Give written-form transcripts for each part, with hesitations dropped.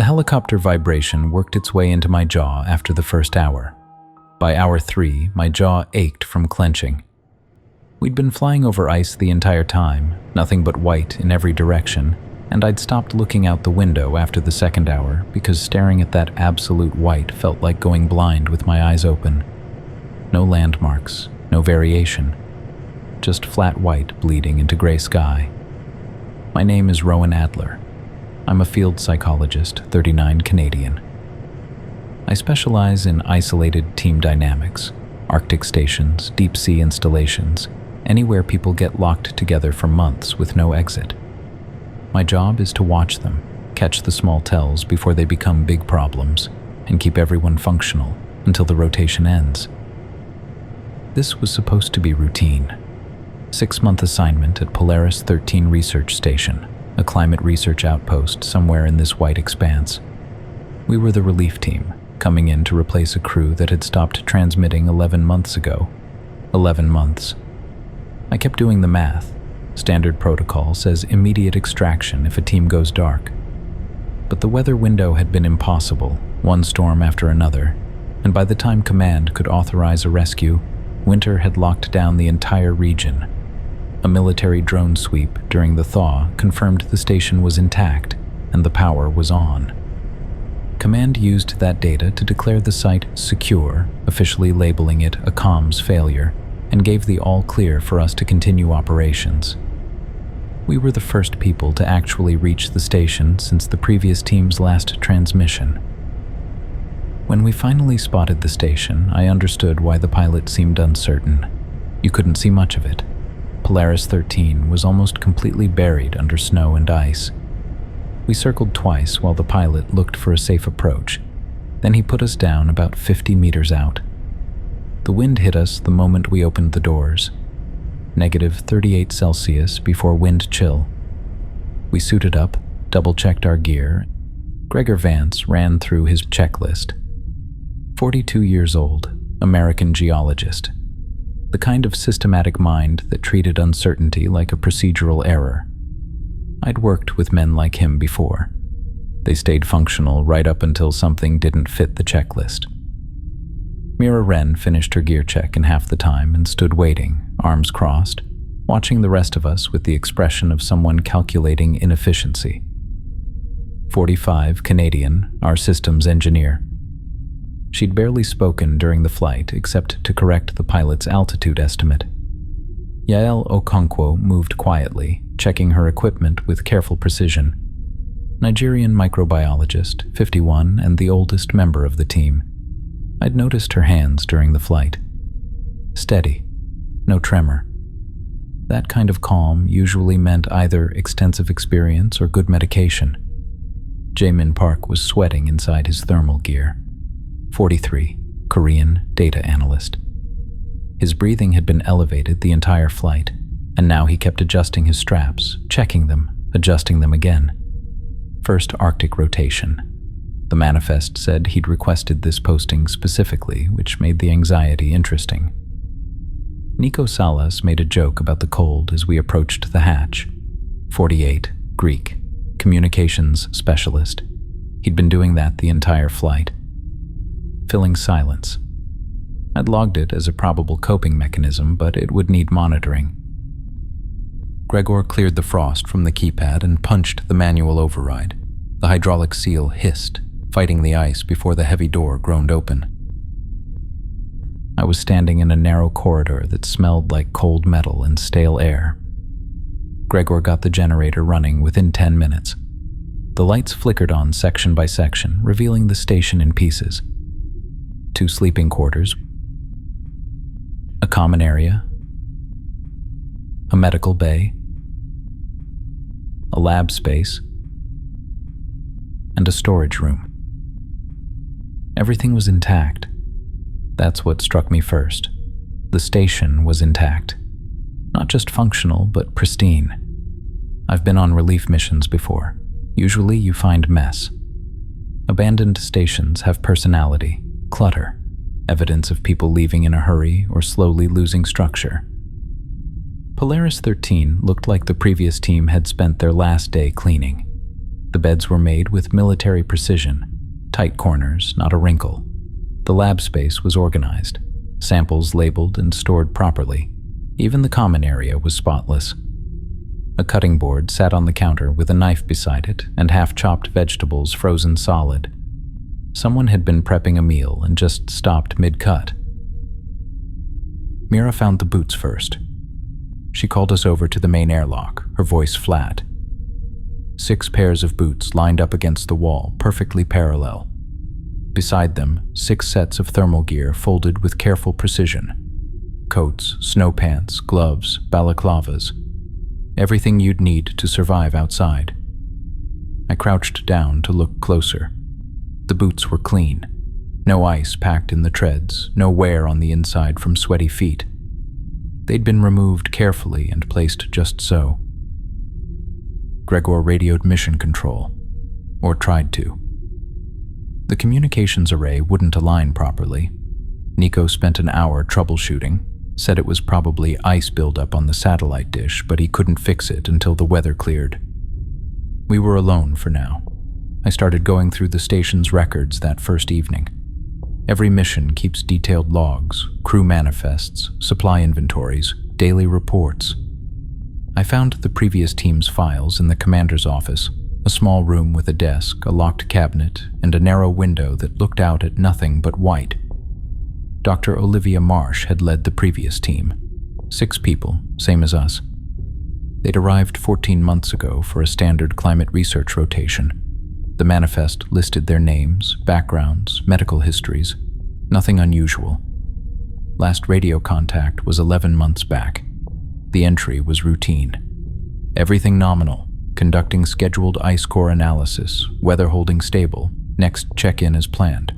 The helicopter vibration worked its way into my jaw after the first hour. By hour 3, my jaw ached from clenching. We'd been flying over ice the entire time, nothing but white in every direction, and I'd stopped looking out the window after the second hour because staring at that absolute white felt like going blind with my eyes open. No landmarks, no variation, just flat white bleeding into gray sky. My name is Rowan Adler. I'm a field psychologist, 39 Canadian. I specialize in isolated team dynamics, Arctic stations, deep sea installations, anywhere people get locked together for months with no exit. My job is to watch them, catch the small tells before they become big problems, and keep everyone functional until the rotation ends. This was supposed to be routine. 6-month assignment at Polaris 13 Research Station, a climate research outpost somewhere in this white expanse. We were the relief team, coming in to replace a crew that had stopped transmitting 11 months ago. 11 months. I kept doing the math. Standard protocol says immediate extraction if a team goes dark. But the weather window had been impossible, one storm after another, and by the time command could authorize a rescue, winter had locked down the entire region. A military drone sweep during the thaw confirmed the station was intact and the power was on. Command used that data to declare the site secure, officially labeling it a comms failure, and gave the all-clear for us to continue operations. We were the first people to actually reach the station since the previous team's last transmission. When we finally spotted the station, I understood why the pilot seemed uncertain. You couldn't see much of it. Polaris 13 was almost completely buried under snow and ice. We circled twice while the pilot looked for a safe approach. Then he put us down about 50 meters out. The wind hit us the moment we opened the doors. -38 Celsius before wind chill. We suited up, double-checked our gear. Gregor Vance ran through his checklist. 42 years old, American geologist. The kind of systematic mind that treated uncertainty like a procedural error. I'd worked with men like him before. They stayed functional right up until something didn't fit the checklist. Mira Wren finished her gear check in half the time and stood waiting, arms crossed, watching the rest of us with the expression of someone calculating inefficiency. 45 Canadian, our systems engineer. She'd barely spoken during the flight except to correct the pilot's altitude estimate. Yael Okonkwo moved quietly, checking her equipment with careful precision. Nigerian microbiologist, 51 and the oldest member of the team. I'd noticed her hands during the flight. Steady, no tremor. That kind of calm usually meant either extensive experience or good medication. Jaemin Park was sweating inside his thermal gear. 43, Korean data analyst. His breathing had been elevated the entire flight, and now he kept adjusting his straps, checking them, adjusting them again. First Arctic rotation. The manifest said he'd requested this posting specifically, which made the anxiety interesting. Nico Salas made a joke about the cold as we approached the hatch. 48, Greek, communications specialist. He'd been doing that the entire flight. Filling silence. I'd logged it as a probable coping mechanism, but it would need monitoring. Gregor cleared the frost from the keypad and punched the manual override. The hydraulic seal hissed, fighting the ice before the heavy door groaned open. I was standing in a narrow corridor that smelled like cold metal and stale air. Gregor got the generator running within 10 minutes. The lights flickered on section by section, revealing the station in pieces. 2 sleeping quarters, a common area, a medical bay, a lab space, and a storage room. Everything was intact. That's what struck me first. The station was intact. Not just functional, but pristine. I've been on relief missions before. Usually you find mess. Abandoned stations have personality, clutter, evidence of people leaving in a hurry or slowly losing structure. Polaris 13 looked like the previous team had spent their last day cleaning. The beds were made with military precision, tight corners, not a wrinkle. The lab space was organized, samples labeled and stored properly. Even the common area was spotless. A cutting board sat on the counter with a knife beside it and half-chopped vegetables frozen solid. Someone had been prepping a meal and just stopped mid-cut. Mira found the boots first. She called us over to the main airlock, her voice flat. 6 pairs of boots lined up against the wall, perfectly parallel. Beside them, 6 sets of thermal gear folded with careful precision. Coats, snow pants, gloves, balaclavas. Everything you'd need to survive outside. I crouched down to look closer. The boots were clean. No ice packed in the treads, no wear on the inside from sweaty feet. They'd been removed carefully and placed just so. Gregor radioed mission control, or tried to. The communications array wouldn't align properly. Nico spent an hour troubleshooting, said it was probably ice buildup on the satellite dish, but he couldn't fix it until the weather cleared. We were alone for now. I started going through the station's records that first evening. Every mission keeps detailed logs, crew manifests, supply inventories, daily reports. I found the previous team's files in the commander's office, a small room with a desk, a locked cabinet, and a narrow window that looked out at nothing but white. Dr. Olivia Marsh had led the previous team. 6 people, same as us. They'd arrived 14 months ago for a standard climate research rotation. The manifest listed their names, backgrounds, medical histories. Nothing unusual. Last radio contact was 11 months back. The entry was routine. Everything nominal, conducting scheduled ice core analysis, weather holding stable, next check-in as planned.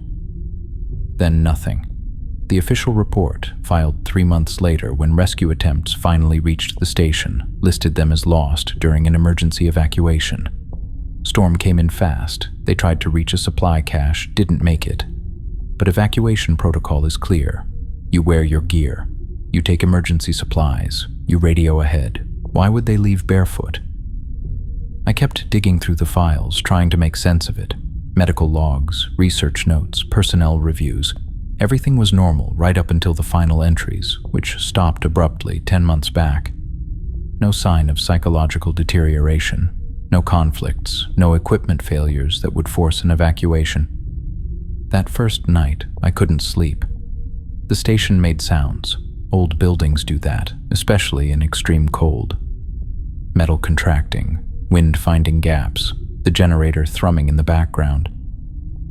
Then nothing. The official report, filed 3 months later when rescue attempts finally reached the station, listed them as lost during an emergency evacuation. Storm came in fast. They tried to reach a supply cache, didn't make it. But evacuation protocol is clear. You wear your gear. You take emergency supplies. You radio ahead. Why would they leave barefoot? I kept digging through the files, trying to make sense of it. Medical logs, research notes, personnel reviews. Everything was normal right up until the final entries, which stopped abruptly 10 months back. No sign of psychological deterioration. No conflicts, no equipment failures that would force an evacuation. That first night, I couldn't sleep. The station made sounds. Old buildings do that, especially in extreme cold. Metal contracting, wind finding gaps, the generator thrumming in the background.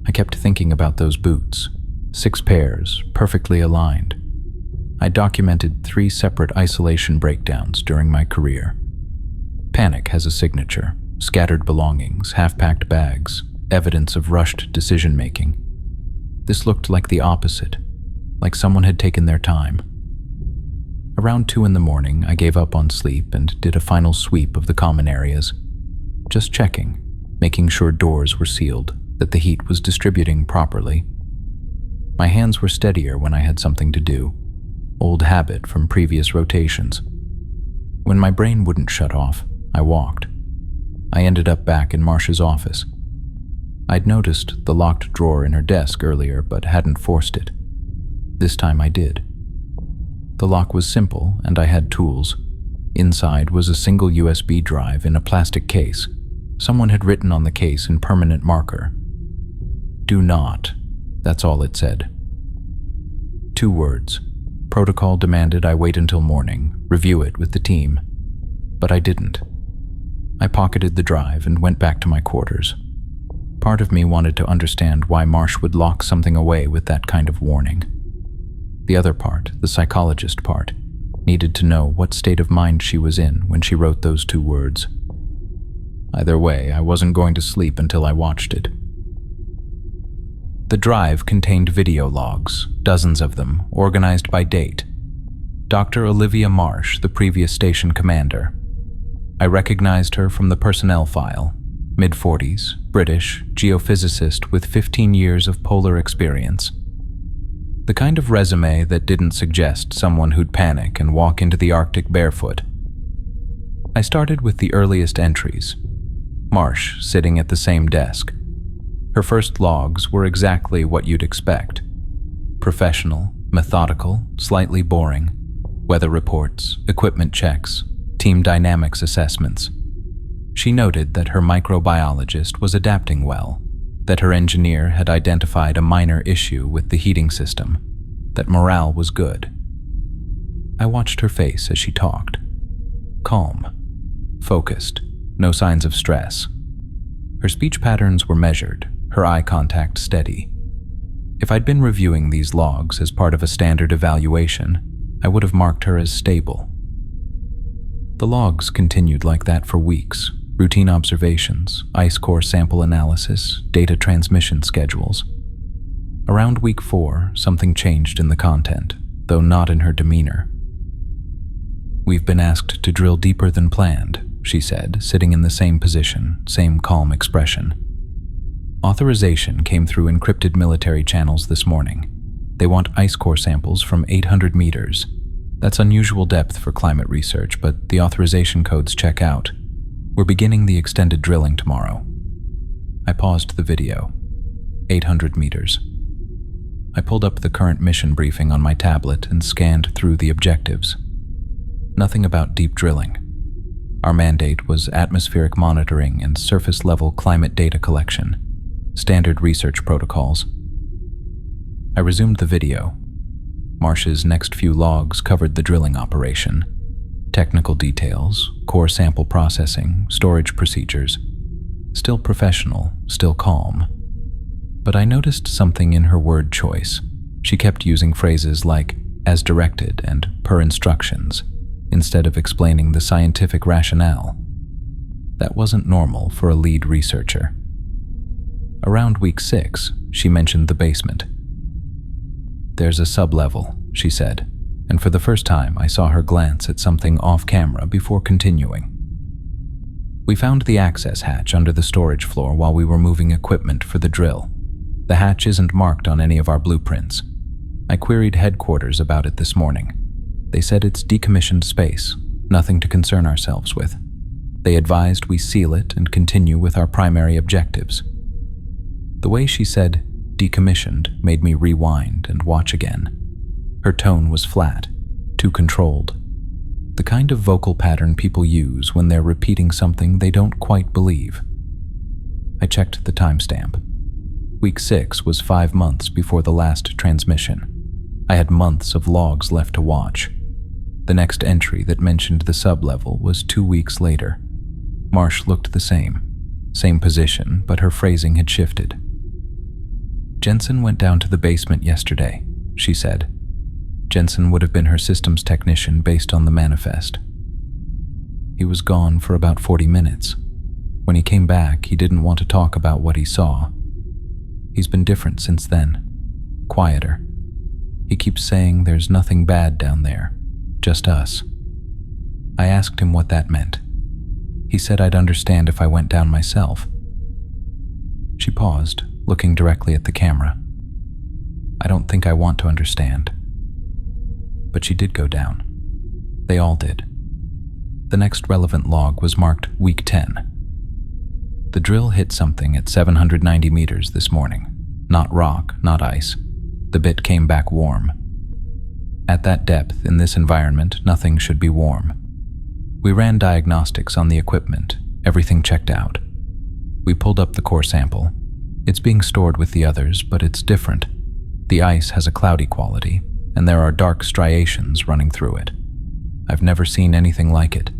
I kept thinking about those boots. 6 pairs, perfectly aligned. I documented 3 separate isolation breakdowns during my career. Panic has a signature. Scattered belongings, half-packed bags, evidence of rushed decision-making. This looked like the opposite, like someone had taken their time. Around 2 in the morning, I gave up on sleep and did a final sweep of the common areas. Just checking, making sure doors were sealed, that the heat was distributing properly. My hands were steadier when I had something to do, old habit from previous rotations. When my brain wouldn't shut off, I walked. I ended up back in Marsh's office. I'd noticed the locked drawer in her desk earlier, but hadn't forced it. This time I did. The lock was simple, and I had tools. Inside was a single USB drive in a plastic case. Someone had written on the case in permanent marker. "Do not." That's all it said. 2 words. Protocol demanded I wait until morning, review it with the team. But I didn't. I pocketed the drive and went back to my quarters. Part of me wanted to understand why Marsh would lock something away with that kind of warning. The other part, the psychologist part, needed to know what state of mind she was in when she wrote those 2 words. Either way, I wasn't going to sleep until I watched it. The drive contained video logs, dozens of them, organized by date. Dr. Olivia Marsh, the previous station commander. I recognized her from the personnel file. Mid-40s, British, geophysicist with 15 years of polar experience. The kind of resume that didn't suggest someone who'd panic and walk into the Arctic barefoot. I started with the earliest entries. Marsh sitting at the same desk. Her first logs were exactly what you'd expect. Professional, methodical, slightly boring. Weather reports, equipment checks, team dynamics assessments. She noted that her microbiologist was adapting well, that her engineer had identified a minor issue with the heating system, that morale was good. I watched her face as she talked. Calm, focused, no signs of stress. Her speech patterns were measured, her eye contact steady. If I'd been reviewing these logs as part of a standard evaluation, I would have marked her as stable. The logs continued like that for weeks. Routine observations, ice core sample analysis, data transmission schedules. Around week 4, something changed in the content, though not in her demeanor. "We've been asked to drill deeper than planned," she said, sitting in the same position, same calm expression. "Authorization came through encrypted military channels this morning. They want ice core samples from 800 meters. That's unusual depth for climate research, but the authorization codes check out. We're beginning the extended drilling tomorrow." I paused the video. 800 meters. I pulled up the current mission briefing on my tablet and scanned through the objectives. Nothing about deep drilling. Our mandate was atmospheric monitoring and surface-level climate data collection, standard research protocols. I resumed the video. Marsh's next few logs covered the drilling operation. Technical details, core sample processing, storage procedures. Still professional, still calm. But I noticed something in her word choice. She kept using phrases like "as directed" and "per instructions," instead of explaining the scientific rationale. That wasn't normal for a lead researcher. Around week 6, she mentioned the basement. "There's a sub-level," she said, and for the first time I saw her glance at something off-camera before continuing. "We found the access hatch under the storage floor while we were moving equipment for the drill. The hatch isn't marked on any of our blueprints. I queried headquarters about it this morning. They said it's decommissioned space, nothing to concern ourselves with. They advised we seal it and continue with our primary objectives." The way she said "decommissioned" made me rewind and watch again. Her tone was flat, too controlled. The kind of vocal pattern people use when they're repeating something they don't quite believe. I checked the timestamp. Week 6 was 5 months before the last transmission. I had months of logs left to watch. The next entry that mentioned the sub-level was 2 weeks later. Marsh looked the same position, but her phrasing had shifted. "Jensen went down to the basement yesterday," she said. Jensen would have been her systems technician based on the manifest. "He was gone for about 40 minutes. When he came back, he didn't want to talk about what he saw. He's been different since then, quieter. He keeps saying there's nothing bad down there, just us." I asked him what that meant. He said I'd understand if I went down myself. She paused, looking directly at the camera. "I don't think I want to understand." But she did go down. They all did. The next relevant log was marked week 10. "The drill hit something at 790 meters this morning. Not rock, not ice. The bit came back warm. At that depth, in this environment, nothing should be warm. We ran diagnostics on the equipment. Everything checked out. We pulled up the core sample. It's being stored with the others, but it's different. The ice has a cloudy quality, and there are dark striations running through it. I've never seen anything like it."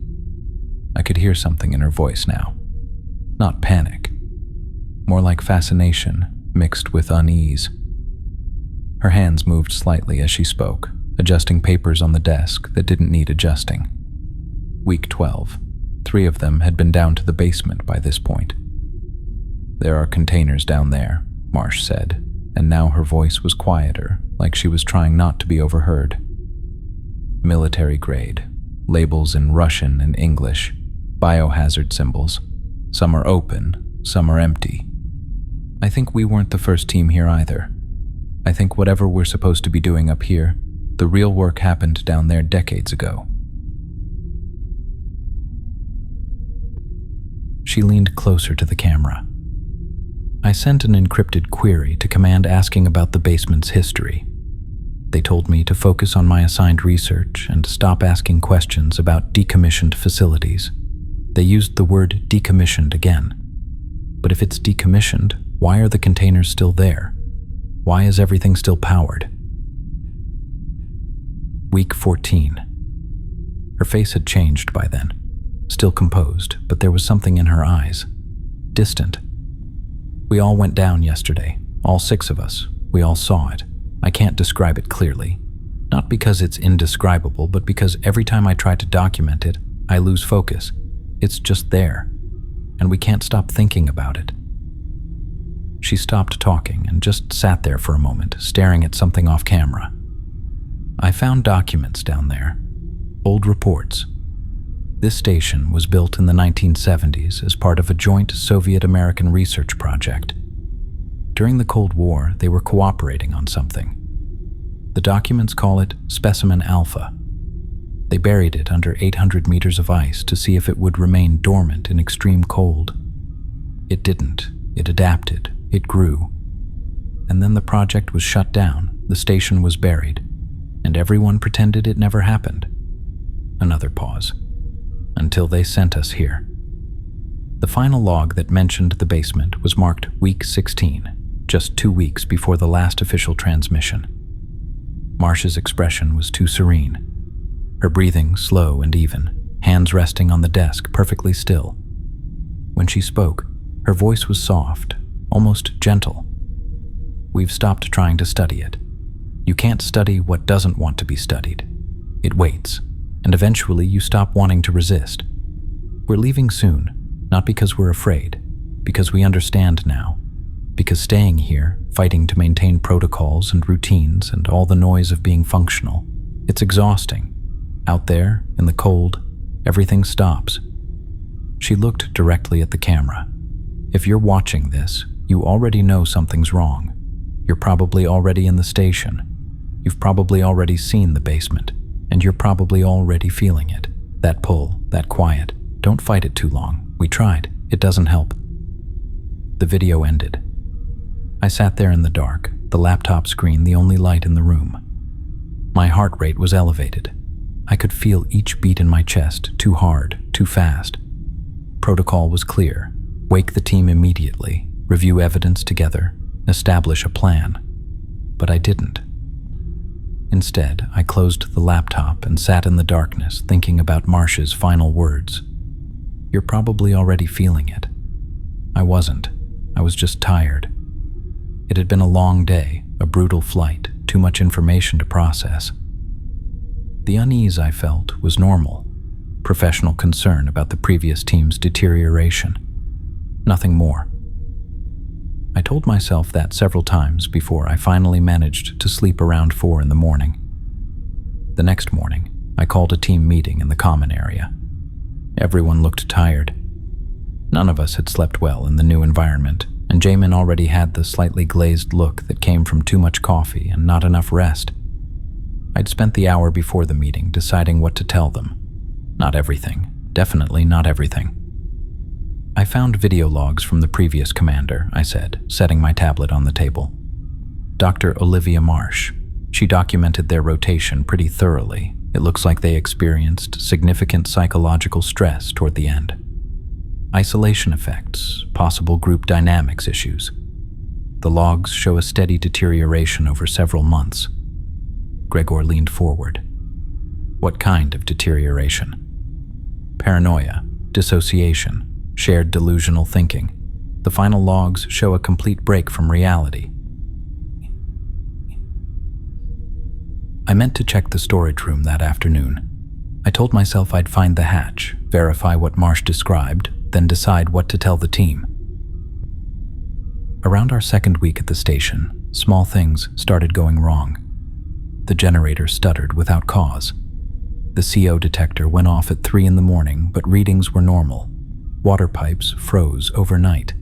I could hear something in her voice now. Not panic. More like fascination, mixed with unease. Her hands moved slightly as she spoke, adjusting papers on the desk that didn't need adjusting. Week 12. 3 of them had been down to the basement by this point. "There are containers down there," Marsh said, and now her voice was quieter, like she was trying not to be overheard. "Military grade, labels in Russian and English, biohazard symbols. Some are open, some are empty. I think we weren't the first team here either. I think whatever we're supposed to be doing up here, the real work happened down there decades ago." She leaned closer to the camera. I sent an encrypted query to command asking about the basement's history. They told me to focus on my assigned research and stop asking questions about decommissioned facilities. They used the word decommissioned again. But if it's decommissioned, why are the containers still there? Why is everything still powered? Week 14. Her face had changed by then. Still composed, but there was something in her eyes. Distant. We all went down yesterday, all 6 of us. We all saw it. I can't describe it clearly. Not because it's indescribable, but because every time I try to document it, I lose focus. It's just there, and we can't stop thinking about it. She stopped talking and just sat there for a moment, staring at something off camera. I found documents down there, old reports. This station was built in the 1970s as part of a joint Soviet-American research project. During the Cold War, they were cooperating on something. The documents call it Specimen Alpha. They buried it under 800 meters of ice to see if it would remain dormant in extreme cold. It didn't. It adapted. It grew. And then the project was shut down, the station was buried, and everyone pretended it never happened. Another pause. Until they sent us here. The final log that mentioned the basement was marked week 16, just 2 weeks before the last official transmission. Marsh's expression was too serene. Her breathing slow and even, hands resting on the desk perfectly still. When she spoke, her voice was soft, almost gentle. We've stopped trying to study it. You can't study what doesn't want to be studied. It waits, and eventually you stop wanting to resist. We're leaving soon, not because we're afraid, because we understand now. Because staying here, fighting to maintain protocols and routines and all the noise of being functional, it's exhausting. Out there, in the cold, everything stops. She looked directly at the camera. If you're watching this, you already know something's wrong. You're probably already in the station. You've probably already seen the basement, and you're probably already feeling it. That pull, that quiet. Don't fight it too long. We tried. It doesn't help. The video ended. I sat there in the dark, the laptop screen the only light in the room. My heart rate was elevated. I could feel each beat in my chest, too hard, too fast. Protocol was clear. Wake the team immediately, review evidence together, establish a plan. But I didn't. Instead, I closed the laptop and sat in the darkness thinking about Marsh's final words. You're probably already feeling it. I wasn't. I was just tired. It had been a long day, a brutal flight, too much information to process. The unease I felt was normal, professional concern about the previous team's deterioration. Nothing more. I told myself that several times before I finally managed to sleep around 4 in the morning. The next morning, I called a team meeting in the common area. Everyone looked tired. None of us had slept well in the new environment, and Jamin already had the slightly glazed look that came from too much coffee and not enough rest. I'd spent the hour before the meeting deciding what to tell them. Not everything. Definitely not everything. I found video logs from the previous commander, I said, setting my tablet on the table. Dr. Olivia Marsh. She documented their rotation pretty thoroughly. It looks like they experienced significant psychological stress toward the end. Isolation effects, possible group dynamics issues. The logs show a steady deterioration over several months. Gregor leaned forward. What kind of deterioration? Paranoia, dissociation, shared delusional thinking. The final logs show a complete break from reality. I meant to check the storage room that afternoon. I told myself I'd find the hatch, verify what Marsh described, then decide what to tell the team. Around our second week at the station, small things started going wrong. The generator stuttered without cause. The CO detector went off at 3 in the morning, but readings were normal. Water pipes froze overnight.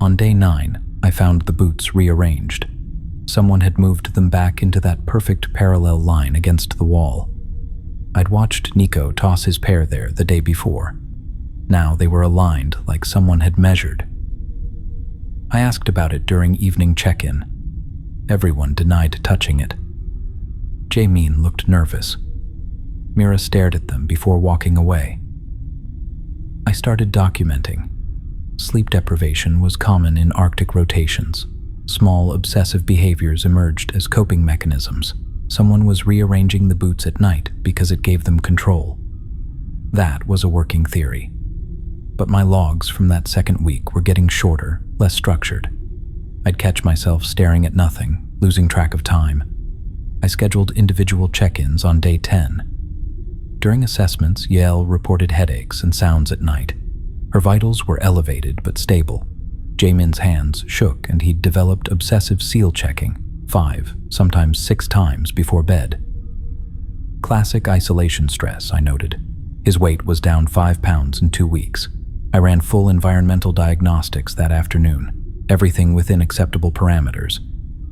On day 9, I found the boots rearranged. Someone had moved them back into that perfect parallel line against the wall. I'd watched Nico toss his pair there the day before. Now they were aligned like someone had measured. I asked about it during evening check-in. Everyone denied touching it. Jae-min looked nervous. Mira stared at them before walking away. I started documenting. Sleep deprivation was common in Arctic rotations. Small obsessive behaviors emerged as coping mechanisms. Someone was rearranging the boots at night because it gave them control. That was a working theory. But my logs from that second week were getting shorter, less structured. I'd catch myself staring at nothing, losing track of time. I scheduled individual check-ins on day 10. During assessments, Yael reported headaches and sounds at night. Her vitals were elevated but stable. Jaemin's hands shook and he'd developed obsessive seal checking 5, sometimes 6 times before bed. Classic isolation stress, I noted. His weight was down 5 pounds in 2 weeks. I ran full environmental diagnostics that afternoon, everything within acceptable parameters.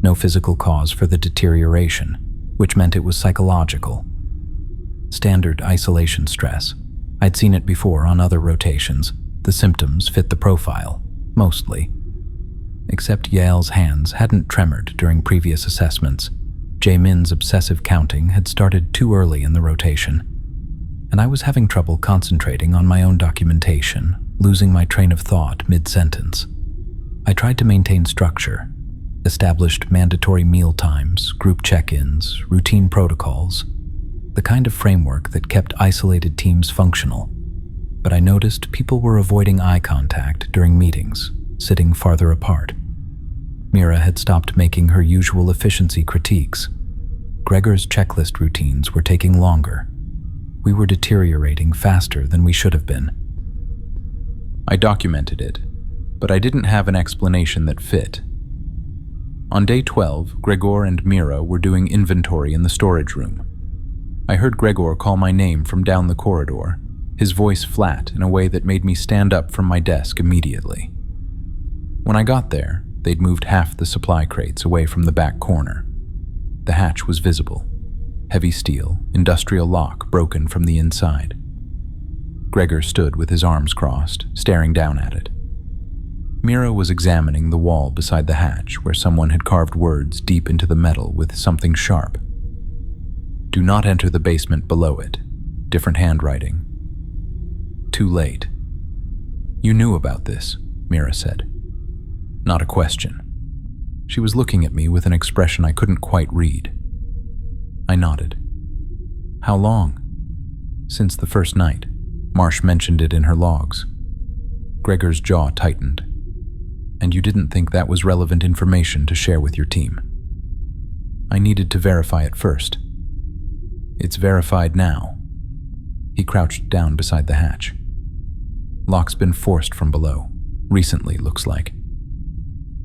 No physical cause for the deterioration, which meant it was psychological. Standard isolation stress. I'd seen it before on other rotations. The symptoms fit the profile, mostly. Except Yael's hands hadn't tremored during previous assessments. Jae-min's obsessive counting had started too early in the rotation, and I was having trouble concentrating on my own documentation, losing my train of thought mid-sentence. I tried to maintain structure, established mandatory meal times, group check-ins, routine protocols, the kind of framework that kept isolated teams functional. But I noticed people were avoiding eye contact during meetings, sitting farther apart. Mira had stopped making her usual efficiency critiques. Gregor's checklist routines were taking longer. We were deteriorating faster than we should have been. I documented it, but I didn't have an explanation that fit. On day 12, Gregor and Mira were doing inventory in the storage room. I heard Gregor call my name from down the corridor, his voice flat in a way that made me stand up from my desk immediately. When I got there, they'd moved half the supply crates away from the back corner. The hatch was visible. Heavy steel, industrial lock broken from the inside. Gregor stood with his arms crossed, staring down at it. Mira was examining the wall beside the hatch where someone had carved words deep into the metal with something sharp. "Do not enter the basement below it." Different handwriting. "Too late." "You knew about this," Mira said. Not a question. She was looking at me with an expression I couldn't quite read. I nodded. "How long?" "Since the first night." Marsh mentioned it in her logs. Gregor's jaw tightened. "And you didn't think that was relevant information to share with your team?" "I needed to verify it first." "It's verified now." He crouched down beside the hatch. "Lock's been forced from below. Recently, looks like."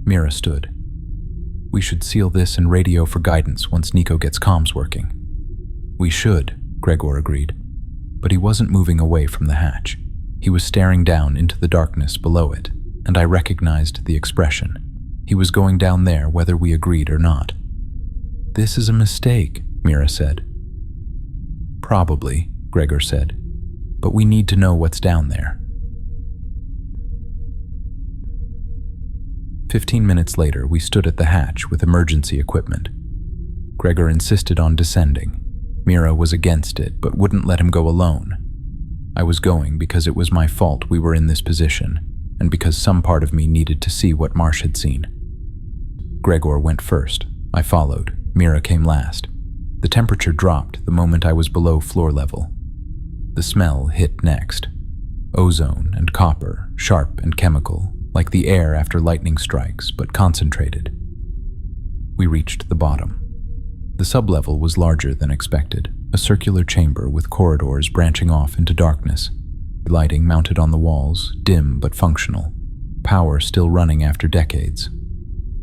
Mira stood. "We should seal this and radio for guidance once Nico gets comms working." "We should," Gregor agreed. But he wasn't moving away from the hatch. He was staring down into the darkness below it, and I recognized the expression. He was going down there whether we agreed or not. "This is a mistake," Mira said. "Probably," Gregor said. "But we need to know what's down there." 15 minutes later, we stood at the hatch with emergency equipment. Gregor insisted on descending. Mira was against it, but wouldn't let him go alone. I was going because it was my fault we were in this position, and because some part of me needed to see what Marsh had seen. Gregor went first. I followed. Mira came last. The temperature dropped the moment I was below floor level. The smell hit next. Ozone and copper, sharp and chemical, like the air after lightning strikes, but concentrated. We reached the bottom. The sublevel was larger than expected, a circular chamber with corridors branching off into darkness. Lighting mounted on the walls, dim but functional. Power still running after decades.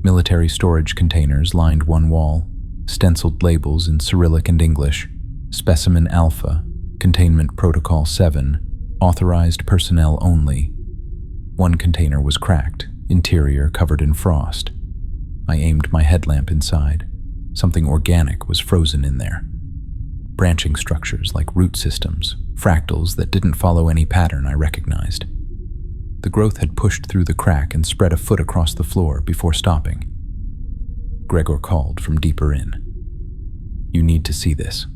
Military storage containers lined one wall, stenciled labels in Cyrillic and English. Specimen Alpha, Containment Protocol 7, authorized personnel only. One container was cracked, interior covered in frost. I aimed my headlamp inside. Something organic was frozen in there. Branching structures like root systems, fractals that didn't follow any pattern I recognized. The growth had pushed through the crack and spread a foot across the floor before stopping. Gregor called from deeper in. "You need to see this."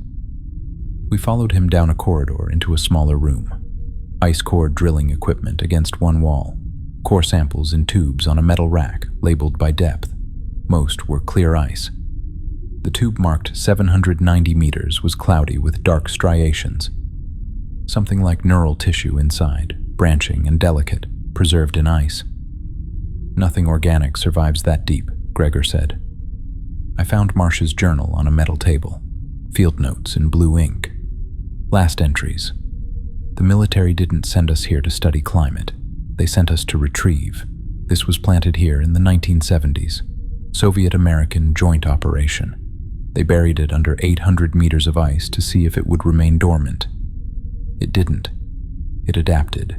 We followed him down a corridor into a smaller room. Ice core drilling equipment against one wall, core samples in tubes on a metal rack labeled by depth. Most were clear ice. The tube marked 790 meters was cloudy with dark striations. Something like neural tissue inside, branching and delicate, preserved in ice. "Nothing organic survives that deep," Gregor said. I found Marsh's journal on a metal table. Field notes in blue ink. Last entries. "The military didn't send us here to study climate. They sent us to retrieve. This was planted here in the 1970s. Soviet-American joint operation. They buried it under 800 meters of ice to see if it would remain dormant. It didn't. It adapted.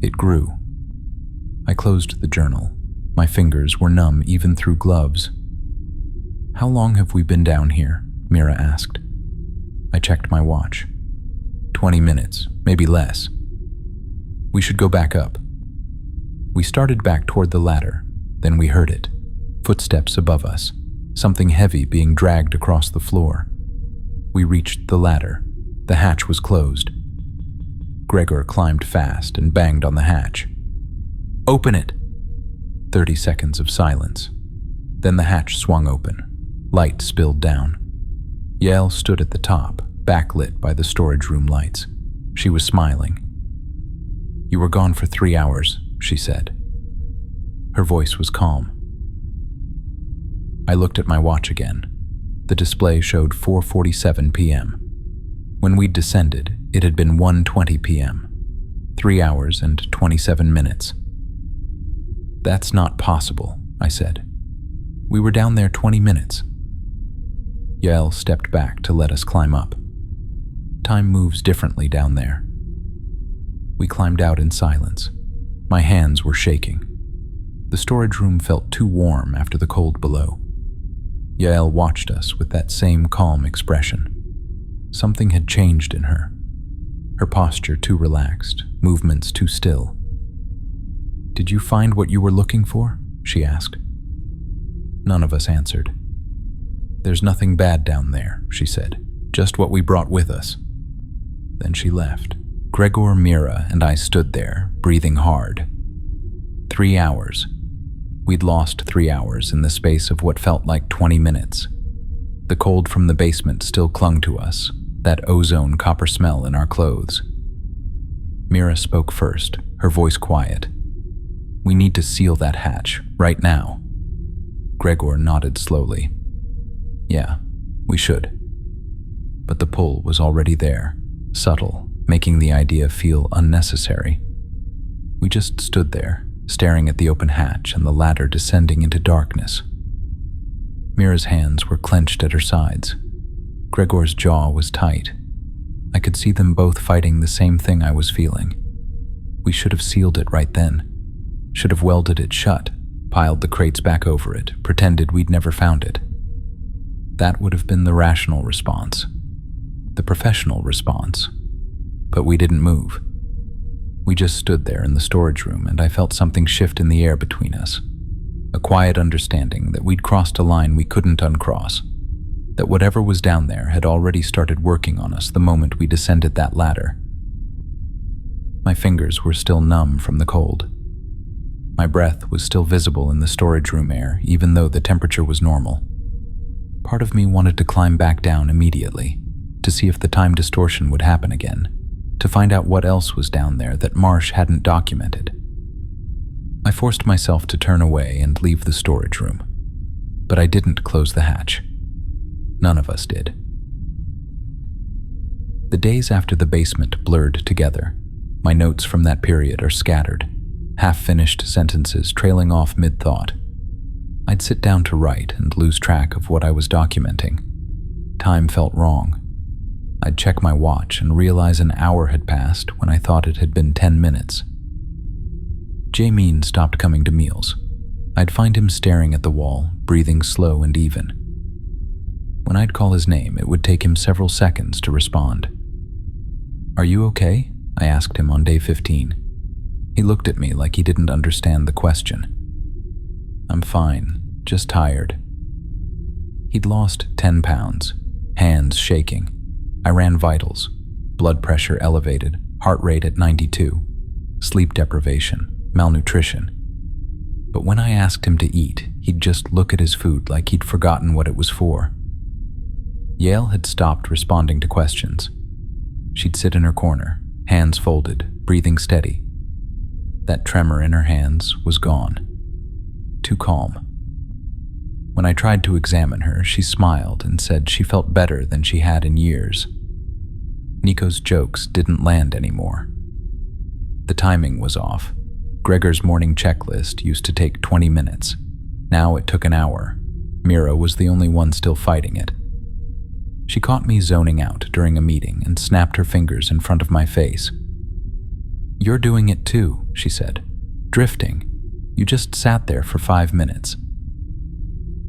It grew." I closed the journal. My fingers were numb even through gloves. "How long have we been down here?" Mira asked. I checked my watch. 20 minutes, maybe less. "We should go back up." We started back toward the ladder. Then we heard it. Footsteps above us. Something heavy being dragged across the floor. We reached the ladder. The hatch was closed. Gregor climbed fast and banged on the hatch. "Open it!" 30 seconds of silence. Then the hatch swung open. Light spilled down. Yael stood at the top, backlit by the storage room lights. She was smiling. "You were gone for 3 hours," she said. Her voice was calm. I looked at my watch again. The display showed 4:47 p.m. When we'd descended, it had been 1:20 p.m. 3 hours and 27 minutes. "That's not possible," I said. "We were down there 20 minutes. Yael stepped back to let us climb up. Time moves differently down there. We climbed out in silence. My hands were shaking. The storage room felt too warm after the cold below. Yael watched us with that same calm expression. Something had changed in her. Her posture too relaxed, movements too still. "Did you find what you were looking for?" she asked. None of us answered. "There's nothing bad down there," she said. "Just what we brought with us." Then she left. Gregor, Mira, and I stood there, breathing hard. 3 hours. We'd lost 3 hours in the space of what felt like 20 minutes. The cold from the basement still clung to us, that ozone copper smell in our clothes. Mira spoke first, her voice quiet. "We need to seal that hatch, right now." Gregor nodded slowly. "Yeah, we should." But the pull was already there, subtle, making the idea feel unnecessary. We just stood there, staring at the open hatch and the ladder descending into darkness. Mira's hands were clenched at her sides. Gregor's jaw was tight. I could see them both fighting the same thing I was feeling. We should have sealed it right then. Should have welded it shut, piled the crates back over it, pretended we'd never found it. That would have been the rational response, the professional response. But we didn't move. We just stood there in the storage room, and I felt something shift in the air between us. A quiet understanding that we'd crossed a line we couldn't uncross, that whatever was down there had already started working on us the moment we descended that ladder. My fingers were still numb from the cold. My breath was still visible in the storage room air, even though the temperature was normal. Part of me wanted to climb back down immediately, to see if the time distortion would happen again, to find out what else was down there that Marsh hadn't documented. I forced myself to turn away and leave the storage room, but I didn't close the hatch. None of us did. The days after the basement blurred together. My notes from that period are scattered, half-finished sentences trailing off mid-thought. I'd sit down to write and lose track of what I was documenting. Time felt wrong. I'd check my watch and realize an hour had passed when I thought it had been 10 minutes. Jameen stopped coming to meals. I'd find him staring at the wall, breathing slow and even. When I'd call his name, it would take him several seconds to respond. "Are you okay?" I asked him on day 15. He looked at me like he didn't understand the question. "I'm fine, just tired." He'd lost 10 pounds, hands shaking. I ran vitals, blood pressure elevated, heart rate at 92, sleep deprivation, malnutrition. But when I asked him to eat, he'd just look at his food like he'd forgotten what it was for. Yale had stopped responding to questions. She'd sit in her corner, hands folded, breathing steady. That tremor in her hands was gone. Too calm. When I tried to examine her, she smiled and said she felt better than she had in years. Nico's jokes didn't land anymore. The timing was off. Gregor's morning checklist used to take 20 minutes. Now it took an hour. Mira was the only one still fighting it. She caught me zoning out during a meeting and snapped her fingers in front of my face. "You're doing it too," she said. "Drifting. You just sat there for 5 minutes."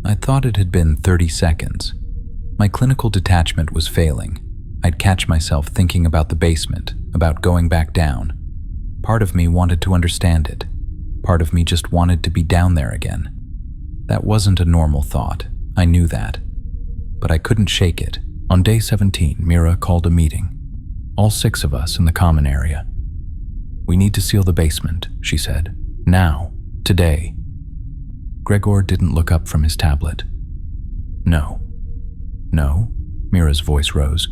I thought it had been 30 seconds. My clinical detachment was failing. I'd catch myself thinking about the basement, about going back down. Part of me wanted to understand it. Part of me just wanted to be down there again. That wasn't a normal thought. I knew that. But I couldn't shake it. On day 17, Mira called a meeting. All 6 of us in the common area. "We need to seal the basement," she said. "Now. Today." Gregor didn't look up from his tablet. "No." "No?" Mira's voice rose.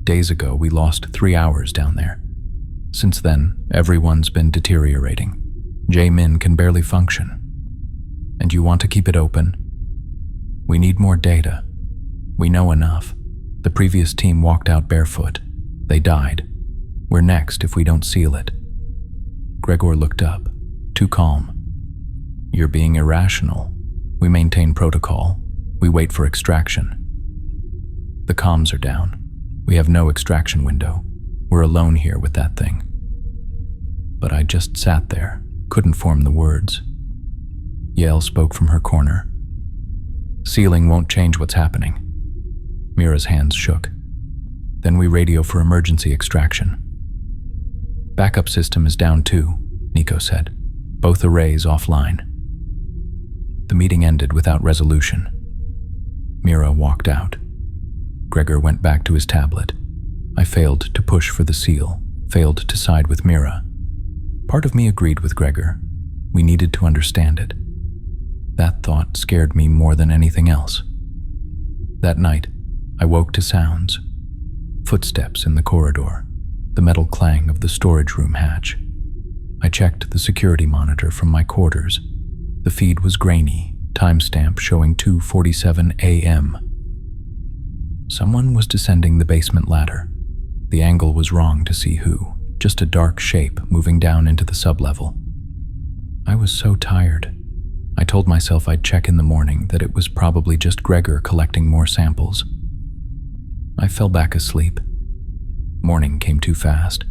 "Days ago, we lost 3 hours down there. Since then, everyone's been deteriorating. Jae-min can barely function. And you want to keep it open? We need more data. We know enough. The previous team walked out barefoot. They died. We're next if we don't seal it." Gregor looked up, too calm. "You're being irrational. We maintain protocol. We wait for extraction. The comms are down. We have no extraction window. We're alone here with that thing." But I just sat there, couldn't form the words. Yale spoke from her corner. "Sealing won't change what's happening." Mira's hands shook. "Then we radio for emergency extraction." "Backup system is down too," Nico said. "Both arrays offline." The meeting ended without resolution. Mira walked out. Gregor went back to his tablet. I failed to push for the seal, failed to side with Mira. Part of me agreed with Gregor. We needed to understand it. That thought scared me more than anything else. That night, I woke to sounds. Footsteps in the corridor, the metal clang of the storage room hatch. I checked the security monitor from my quarters. The feed was grainy, timestamp showing 2:47 a.m. Someone was descending the basement ladder. The angle was wrong to see who, just a dark shape moving down into the sublevel. I was so tired. I told myself I'd check in the morning, that it was probably just Gregor collecting more samples. I fell back asleep. Morning came too fast.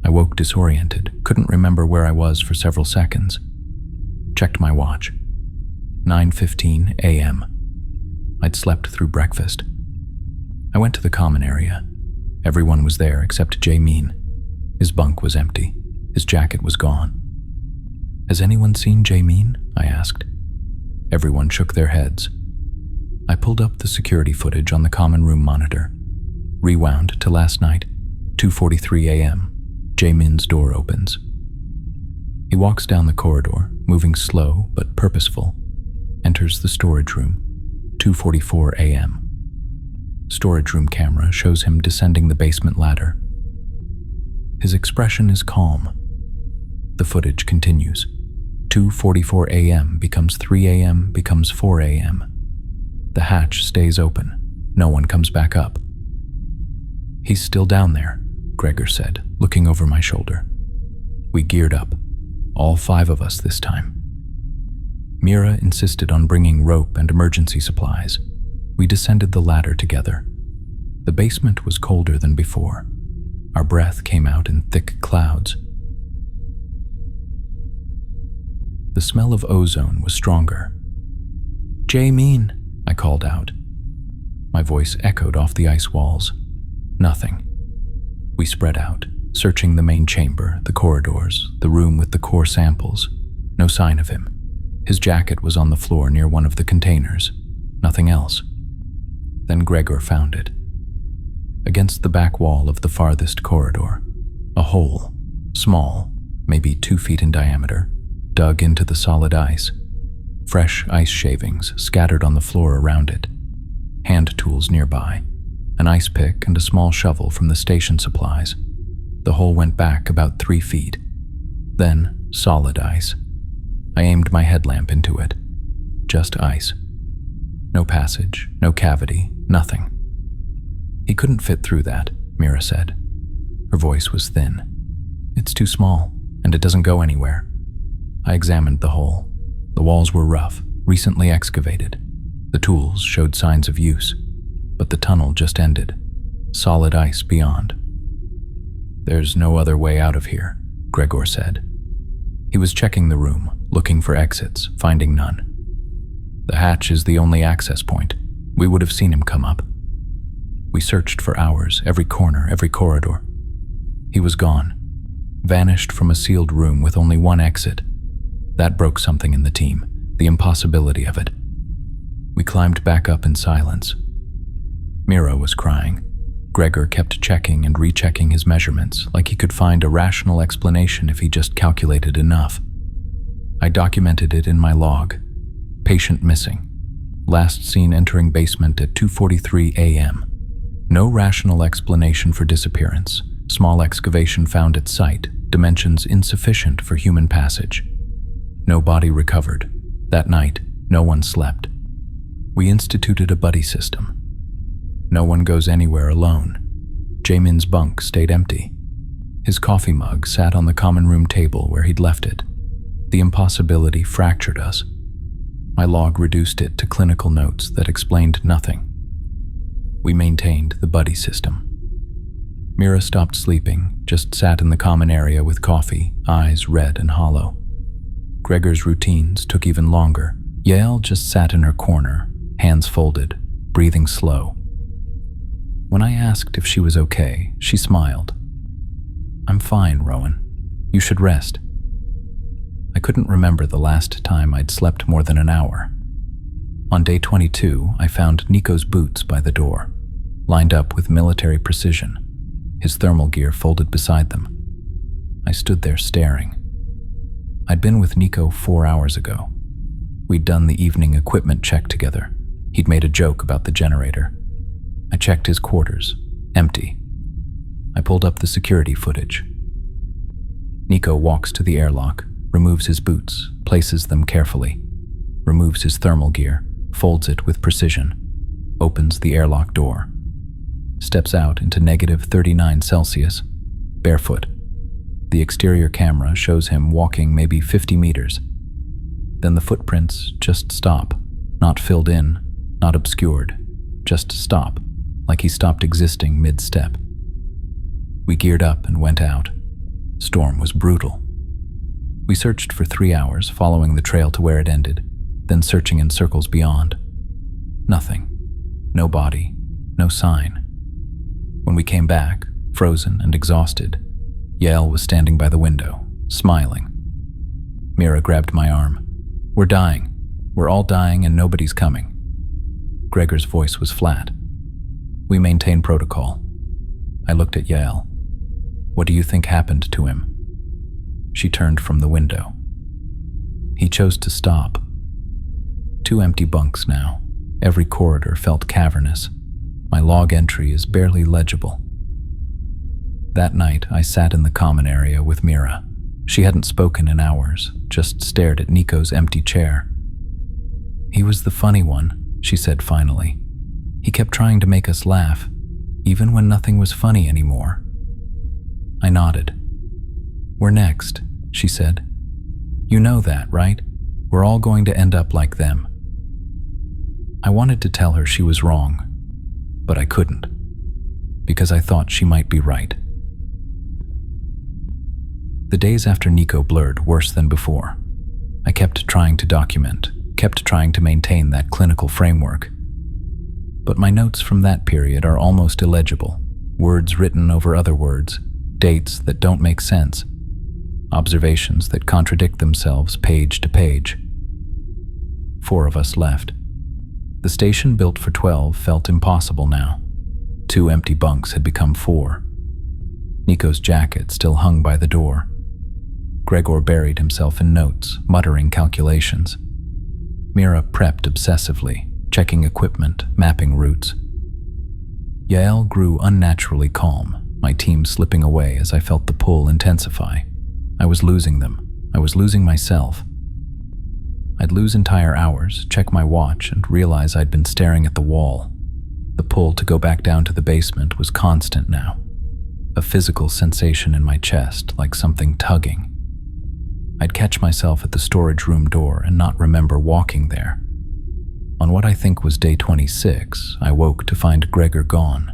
I woke disoriented, couldn't remember where I was for several seconds. Checked my watch. 9:15 a.m. I'd slept through breakfast. I went to the common area. Everyone was there except Jae-min. His bunk was empty. His jacket was gone. "Has anyone seen Jae-min?" I asked. Everyone shook their heads. I pulled up the security footage on the common room monitor. Rewound to last night, 2:43 a.m. Jae-min's door opens. He walks down the corridor, moving slow but purposeful. Enters the storage room, 2:44 a.m. Storage room camera shows him descending the basement ladder. His expression is calm. The footage continues. 2:44 a.m. becomes 3 a.m. becomes 4 a.m. The hatch stays open. No one comes back up. "He's still down there," Gregor said, looking over my shoulder. We geared up. All 5 of us this time. Mira insisted on bringing rope and emergency supplies. We descended the ladder together. The basement was colder than before. Our breath came out in thick clouds. The smell of ozone was stronger. "Jae-min," I called out. My voice echoed off the ice walls. Nothing. We spread out, searching the main chamber, the corridors, the room with the core samples. No sign of him. His jacket was on the floor near one of the containers. Nothing else. Then Gregor found it. Against the back wall of the farthest corridor, a hole, small, maybe 2 feet in diameter, dug into the solid ice. Fresh ice shavings scattered on the floor around it. Hand tools nearby. An ice pick and a small shovel from the station supplies. The hole went back about 3 feet. Then, solid ice. I aimed my headlamp into it. Just ice. No passage, no cavity, nothing. He couldn't fit through that, Mira said. Her voice was thin. It's too small, and it doesn't go anywhere. I examined the hole. The walls were rough, recently excavated. The tools showed signs of use, but the tunnel just ended. Solid ice beyond. There's no other way out of here, Gregor said. He was checking the room, looking for exits, finding none. The hatch is the only access point. We would have seen him come up. We searched for hours, every corner, every corridor. He was gone, vanished from a sealed room with only one exit. That broke something in the team, the impossibility of it. We climbed back up in silence. Mira was crying. Gregor kept checking and rechecking his measurements, like he could find a rational explanation if he just calculated enough. I documented it in my log. Patient missing. Last seen entering basement at 2:43 a.m. No rational explanation for disappearance. Small excavation found at site. Dimensions insufficient for human passage. No body recovered. That night, no one slept. We instituted a buddy system. No one goes anywhere alone. Jamin's bunk stayed empty. His coffee mug sat on the common room table where he'd left it. The impossibility fractured us. My log reduced it to clinical notes that explained nothing. We maintained the buddy system. Mira stopped sleeping, just sat in the common area with coffee, eyes red and hollow. Gregor's routines took even longer. Yael just sat in her corner, hands folded, breathing slow. When I asked if she was okay, she smiled. I'm fine, Rowan. You should rest. I couldn't remember the last time I'd slept more than an hour. On day 22, I found Nico's boots by the door, lined up with military precision, his thermal gear folded beside them. I stood there staring. I'd been with Nico 4 hours ago. We'd done the evening equipment check together. He'd made a joke about the generator. I checked his quarters. Empty. I pulled up the security footage. Nico walks to the airlock, removes his boots, places them carefully, removes his thermal gear, folds it with precision, opens the airlock door, steps out into -39°C, barefoot. The exterior camera shows him walking maybe 50 meters. Then the footprints just stop, not filled in, not obscured, just stop, like he stopped existing mid-step. We geared up and went out. Storm was brutal. We searched for 3 hours, following the trail to where it ended, then searching in circles beyond. Nothing. No body. No sign. When we came back, frozen and exhausted, Yael was standing by the window, smiling. Mira grabbed my arm. We're dying. We're all dying and nobody's coming. Gregor's voice was flat. We maintain protocol. I looked at Yael. What do you think happened to him? She turned from the window. He chose to stop. 2 empty bunks now. Every corridor felt cavernous. My log entry is barely legible. That night, I sat in the common area with Mira. She hadn't spoken in hours, just stared at Nico's empty chair. He was the funny one, she said finally. He kept trying to make us laugh, even when nothing was funny anymore. I nodded. We're next, she said. You know that, right? We're all going to end up like them. I wanted to tell her she was wrong, but I couldn't, because I thought she might be right. The days after Nico blurred worse than before. I kept trying to document, kept trying to maintain that clinical framework. But my notes from that period are almost illegible. Words written over other words, dates that don't make sense, observations that contradict themselves page to page. 4 of us left. The station built for 12 felt impossible now. 2 empty bunks had become 4. Nico's jacket still hung by the door. Gregor buried himself in notes, muttering calculations. Mira prepped obsessively, checking equipment, mapping routes. Yael grew unnaturally calm, my team slipping away as I felt the pull intensify. I was losing them. I was losing myself. I'd lose entire hours, check my watch, and realize I'd been staring at the wall. The pull to go back down to the basement was constant now. A physical sensation in my chest, like something tugging. I'd catch myself at the storage room door and not remember walking there. On what I think was day 26, I woke to find Gregor gone.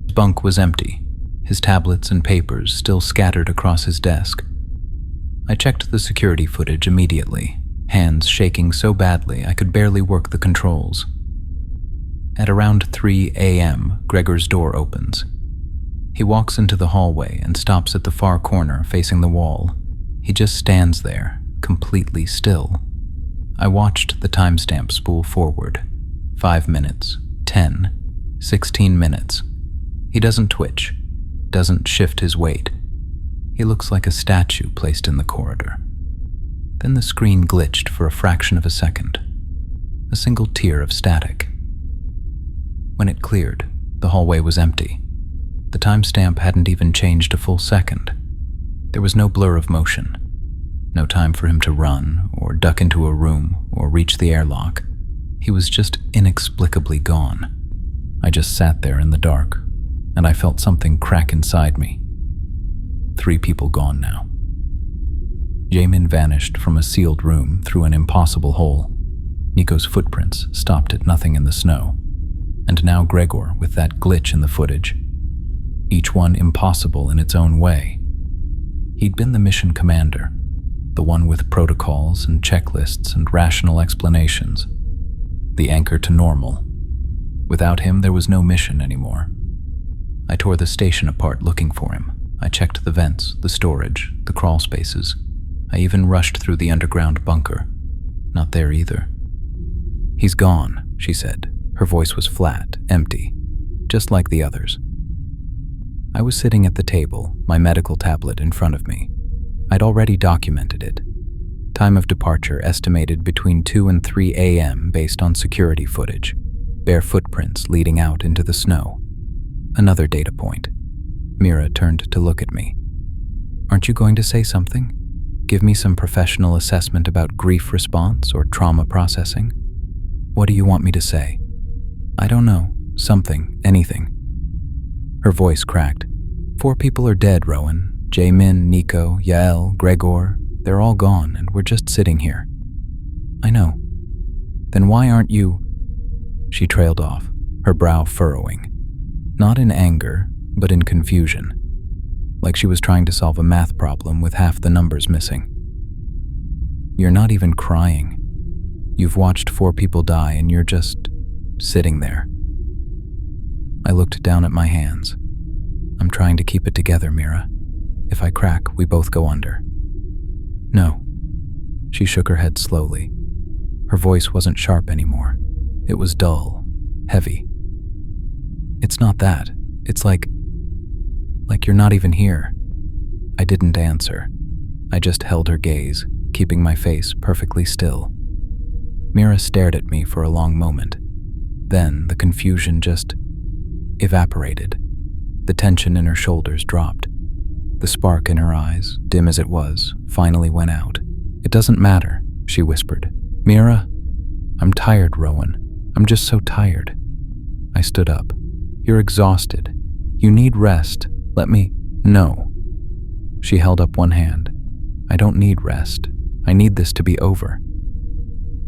His bunk was empty, his tablets and papers still scattered across his desk. I checked the security footage immediately, hands shaking so badly I could barely work the controls. At around 3 a.m., Gregor's door opens. He walks into the hallway and stops at the far corner facing the wall. He just stands there, completely still. I watched the timestamp spool forward. 5 minutes, 10, 16 minutes. He doesn't twitch, doesn't shift his weight. He looks like a statue placed in the corridor. Then the screen glitched for a fraction of a second. A single tear of static. When it cleared, the hallway was empty. The timestamp hadn't even changed a full second. There was no blur of motion. No time for him to run, or duck into a room, or reach the airlock. He was just inexplicably gone. I just sat there in the dark, and I felt something crack inside me. 3 people gone now. Jamin vanished from a sealed room through an impossible hole. Nico's footprints stopped at nothing in the snow. And now Gregor with that glitch in the footage. Each one impossible in its own way. He'd been the mission commander, the one with protocols and checklists and rational explanations. The anchor to normal. Without him, there was no mission anymore. I tore the station apart looking for him. I checked the vents, the storage, the crawl spaces. I even rushed through the underground bunker. Not there either. "He's gone," she said. Her voice was flat, empty, just like the others. I was sitting at the table, my medical tablet in front of me. I'd already documented it. Time of departure estimated between 2 and 3 a.m. based on security footage. Bare footprints leading out into the snow. Another data point. Mira turned to look at me. "Aren't you going to say something? Give me some professional assessment about grief response or trauma processing? What do you want me to say?" "I don't know. Something. Anything." Her voice cracked. 4 people are dead, Rowan. Jamin, Nico, Yael, Gregor. They're all gone, and we're just sitting here." "I know." "Then why aren't you—" She trailed off, her brow furrowing. Not in anger, but in confusion. Like she was trying to solve a math problem with half the numbers missing. "You're not even crying. You've watched 4 people die, and you're just sitting there." I looked down at my hands. "I'm trying to keep it together, Mira. If I crack, we both go under." "No." She shook her head slowly. Her voice wasn't sharp anymore. It was dull, heavy. "It's not that. It's like you're not even here." I didn't answer. I just held her gaze, keeping my face perfectly still. Mira stared at me for a long moment. Then the confusion just evaporated. The tension in her shoulders dropped. The spark in her eyes, dim as it was, finally went out. "It doesn't matter," she whispered. "Mira, I'm tired, Rowan. I'm just so tired." I stood up. "You're exhausted. You need rest. Let me—" "No." She held up one hand. "I don't need rest. I need this to be over."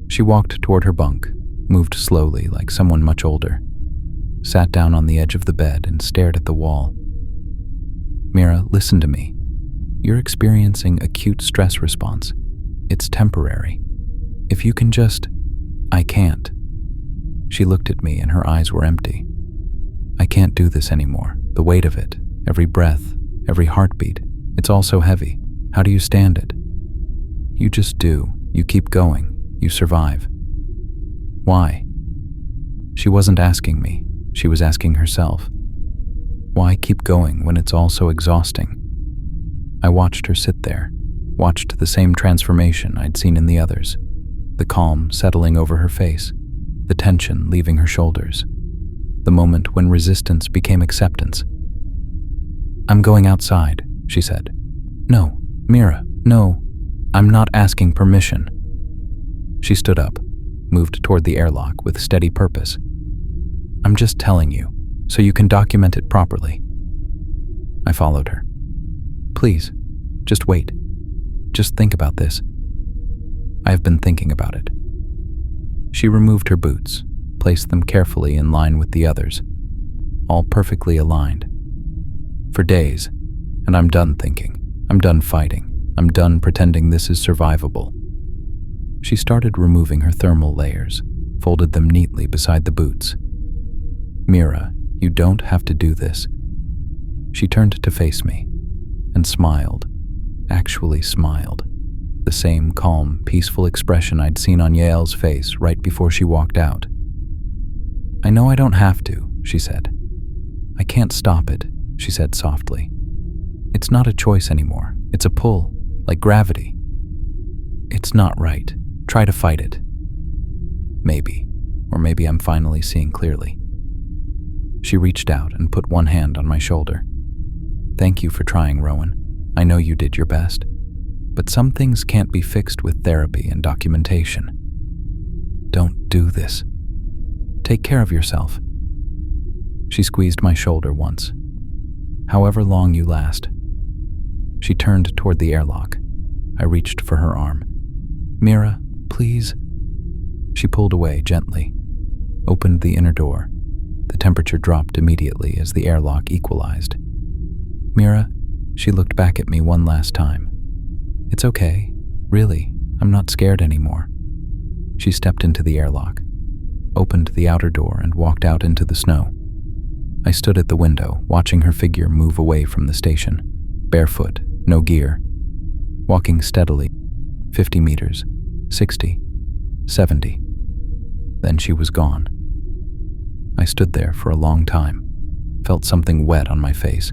She walked toward her bunk, moved slowly like someone much older, sat down on the edge of the bed and stared at the wall. "Mira, listen to me. You're experiencing acute stress response. It's temporary. If you can just—" "I can't." She looked at me and her eyes were empty. I can't do this anymore. The weight of it, every breath, every heartbeat, it's all so heavy. How do you stand it? You just do. You keep going. You survive. Why? She wasn't asking me. She was asking herself. Why keep going when it's all so exhausting? I watched her sit there, watched the same transformation I'd seen in the others, the calm settling over her face, the tension leaving her shoulders, the moment when resistance became acceptance. I'm going outside, she said. No, Mira, no, I'm not asking permission. She stood up, moved toward the airlock with steady purpose. I'm just telling you, so you can document it properly. I followed her. Please, just wait. Just think about this. I have been thinking about it. She removed her boots, placed them carefully in line with the others, all perfectly aligned. For days, and I'm done thinking. I'm done fighting. I'm done pretending this is survivable. She started removing her thermal layers, folded them neatly beside the boots. Mira, you don't have to do this. She turned to face me and smiled, actually smiled, the same calm, peaceful expression I'd seen on Yael's face right before she walked out. I know I don't have to, she said. I can't stop it, she said softly. It's not a choice anymore. It's a pull, like gravity. It's not right. Try to fight it. Maybe, or maybe I'm finally seeing clearly. She reached out and put one hand on my shoulder. Thank you for trying, Rowan. I know you did your best. But some things can't be fixed with therapy and documentation. Don't do this. Take care of yourself. She squeezed my shoulder once. However long you last. She turned toward the airlock. I reached for her arm. Mira, please. She pulled away gently, opened the inner door. The temperature dropped immediately as the airlock equalized. Mira, she looked back at me one last time. It's okay. Really, I'm not scared anymore. She stepped into the airlock, opened the outer door and walked out into the snow. I stood at the window, watching her figure move away from the station, barefoot, no gear, walking steadily, 50 meters, 60, 70. Then she was gone. I stood there for a long time, felt something wet on my face,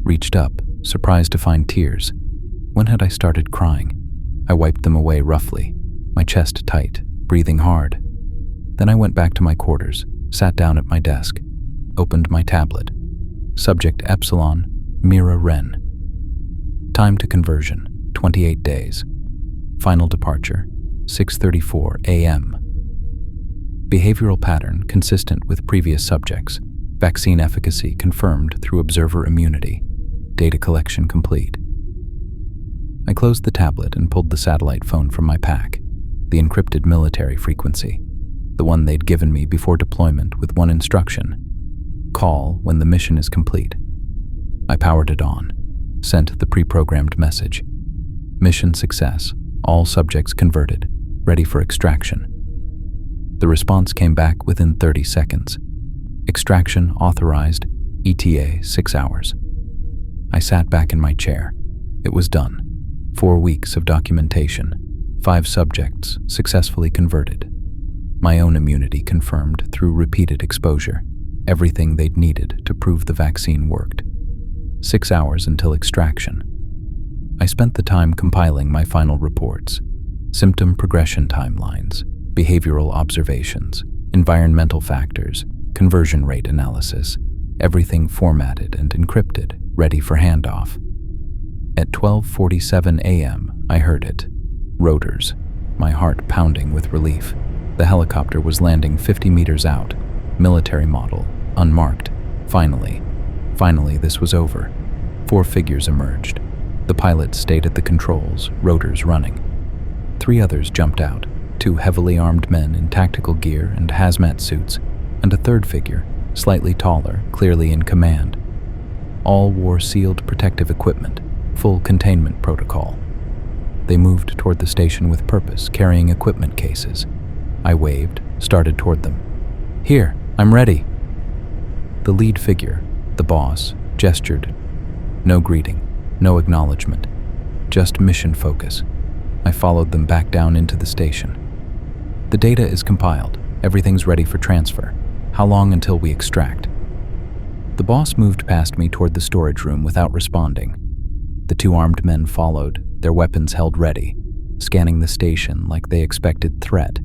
reached up, surprised to find tears. When had I started crying? I wiped them away roughly, my chest tight, breathing hard. Then I went back to my quarters, sat down at my desk, opened my tablet. Subject Epsilon, Mira Wren. Time to conversion, 28 days. Final departure, 6:34 a.m. Behavioral pattern consistent with previous subjects. Vaccine efficacy confirmed through observer immunity. Data collection complete. I closed the tablet and pulled the satellite phone from my pack, the encrypted military frequency, the one they'd given me before deployment with one instruction: call when the mission is complete. I powered it on, sent the pre-programmed message. Mission success, all subjects converted, ready for extraction. The response came back within 30 seconds. Extraction authorized, ETA 6 hours. I sat back in my chair. It was done. 4 weeks of documentation, 5 subjects successfully converted. My own immunity confirmed through repeated exposure, everything they'd needed to prove the vaccine worked. 6 hours until extraction. I spent the time compiling my final reports, symptom progression timelines, behavioral observations, environmental factors, conversion rate analysis, everything formatted and encrypted, ready for handoff. At 12:47 a.m., I heard it. Rotors, my heart pounding with relief. The helicopter was landing 50 meters out, military model, unmarked. Finally, this was over. 4 figures emerged. The pilot stayed at the controls, rotors running. 3 others jumped out, 2 heavily armed men in tactical gear and hazmat suits, and a 3rd figure, slightly taller, clearly in command. All wore sealed protective equipment, full containment protocol. They moved toward the station with purpose, carrying equipment cases. I waved, started toward them. Here, I'm ready. The lead figure, the boss, gestured. No greeting, no acknowledgement, just mission focus. I followed them back down into the station. The data is compiled. Everything's ready for transfer. How long until we extract? The boss moved past me toward the storage room without responding. The two armed men followed, their weapons held ready, scanning the station like they expected threat,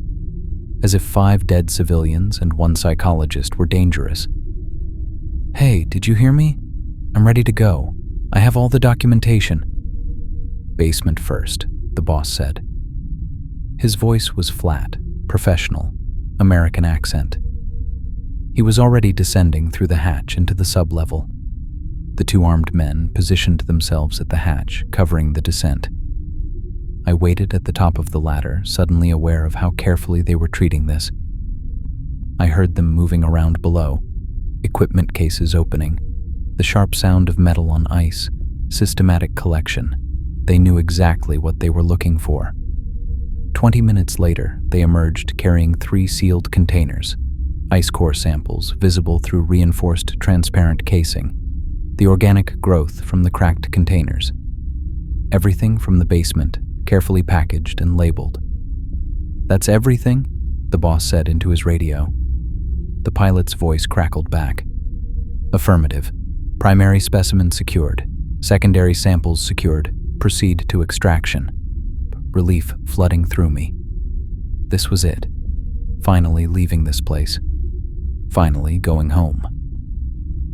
as if 5 dead civilians and 1 psychologist were dangerous. "Hey, did you hear me? I'm ready to go. I have all the documentation." "Basement first," the boss said. His voice was flat, professional, American accent. He was already descending through the hatch into the sublevel. The two armed men positioned themselves at the hatch, covering the descent. I waited at the top of the ladder, suddenly aware of how carefully they were treating this. I heard them moving around below, equipment cases opening, the sharp sound of metal on ice, systematic collection. They knew exactly what they were looking for. 20 minutes later, they emerged carrying 3 sealed containers, ice core samples visible through reinforced transparent casing, the organic growth from the cracked containers. Everything from the basement, carefully packaged and labeled. "That's everything?" the boss said into his radio. The pilot's voice crackled back. "Affirmative. Primary specimen secured. Secondary samples secured. Proceed to extraction." Relief flooding through me. This was it. Finally leaving this place. Finally going home.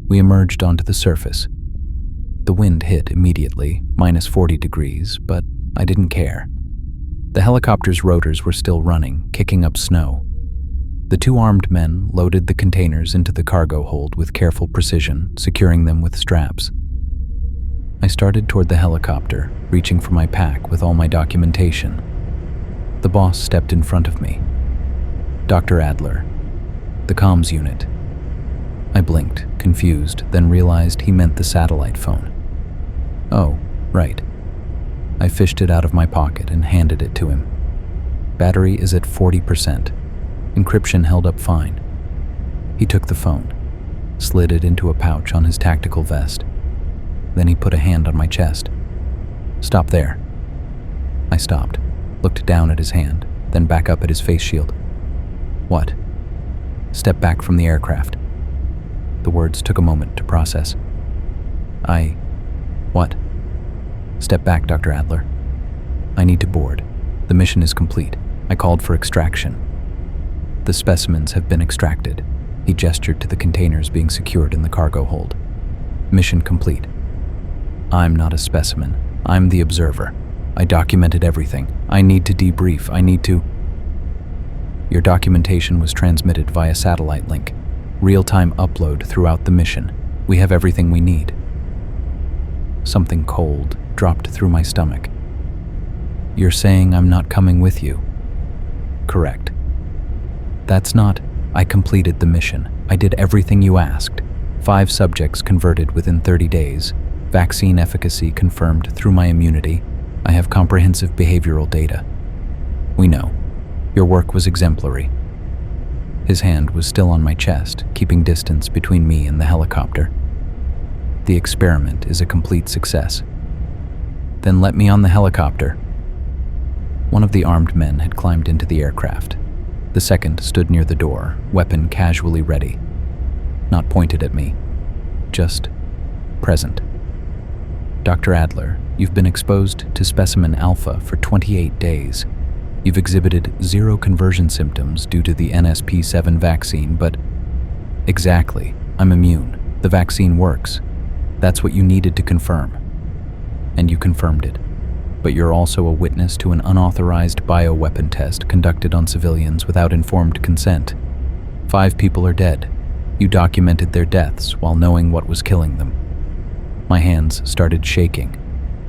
We emerged onto the surface. The wind hit immediately, minus 40 degrees, but I didn't care. The helicopter's rotors were still running, kicking up snow. The two armed men loaded the containers into the cargo hold with careful precision, securing them with straps. I started toward the helicopter, reaching for my pack with all my documentation. The boss stepped in front of me. "Dr. Adler, the comms unit." I blinked, confused, then realized he meant the satellite phone. "Oh, right." I fished it out of my pocket and handed it to him. "Battery is at 40%. Encryption held up fine." He took the phone, slid it into a pouch on his tactical vest. Then he put a hand on my chest. "Stop there." I stopped, looked down at his hand, then back up at his face shield. "What?" "Step back from the aircraft." The words took a moment to process. What?" "Step back, Dr. Adler. I need to board. The mission is complete. I called for extraction." "The specimens have been extracted." He gestured to the containers being secured in the cargo hold. "Mission complete." "I'm not a specimen. I'm the observer. I documented everything. I need to debrief. I need to..." "Your documentation was transmitted via satellite link. Real-time upload throughout the mission. We have everything we need." Something cold dropped through my stomach. "You're saying I'm not coming with you?" "Correct." "That's not..." "I completed the mission. I did everything you asked. 5 subjects converted within 30 days. Vaccine efficacy confirmed through my immunity. I have comprehensive behavioral data. We know. Your work was exemplary." His hand was still on my chest, keeping distance between me and the helicopter. "The experiment is a complete success." "Then let me on the helicopter." One of the armed men had climbed into the aircraft. The second stood near the door, weapon casually ready. Not pointed at me, just present. "Dr. Adler, you've been exposed to specimen alpha for 28 days. You've exhibited 0 conversion symptoms due to the NSP7 vaccine, but..." "Exactly. I'm immune. The vaccine works. That's what you needed to confirm. And you confirmed it. But you're also a witness to an unauthorized bioweapon test conducted on civilians without informed consent. 5 people are dead. You documented their deaths while knowing what was killing them." My hands started shaking.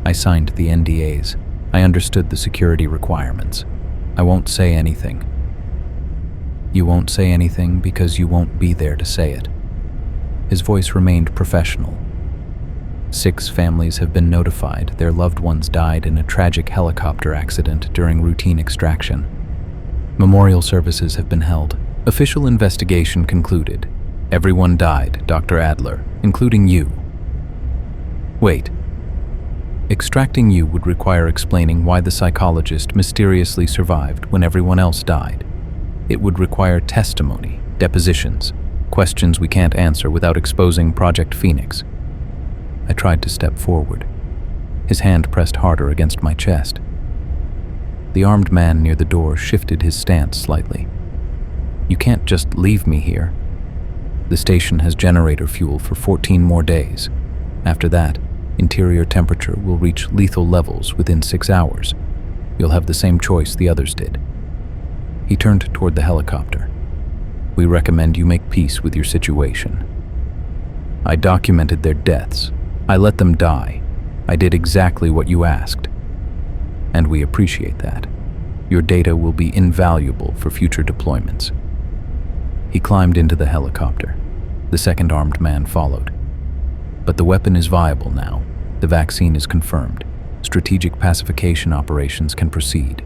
I signed the NDAs. I understood the security requirements. "I won't say anything." "You won't say anything because you won't be there to say it." His voice remained professional. 6 families have been notified their loved ones died in a tragic helicopter accident during routine extraction. Memorial services have been held. Official investigation concluded. Everyone died, Dr. Adler, including you. Wait. Extracting you would require explaining why the psychologist mysteriously survived when everyone else died. It would require testimony, depositions, questions we can't answer without exposing Project Phoenix. I tried to step forward. His hand pressed harder against my chest. The armed man near the door shifted his stance slightly. You can't just leave me here. The station has generator fuel for 14 more days. After that, interior temperature will reach lethal levels within 6 hours. You'll have the same choice the others did. He turned toward the helicopter. We recommend you make peace with your situation. I documented their deaths. I let them die. I did exactly what you asked. And we appreciate that. Your data will be invaluable for future deployments. He climbed into the helicopter. The second armed man followed. But the weapon is viable now. The vaccine is confirmed. Strategic pacification operations can proceed.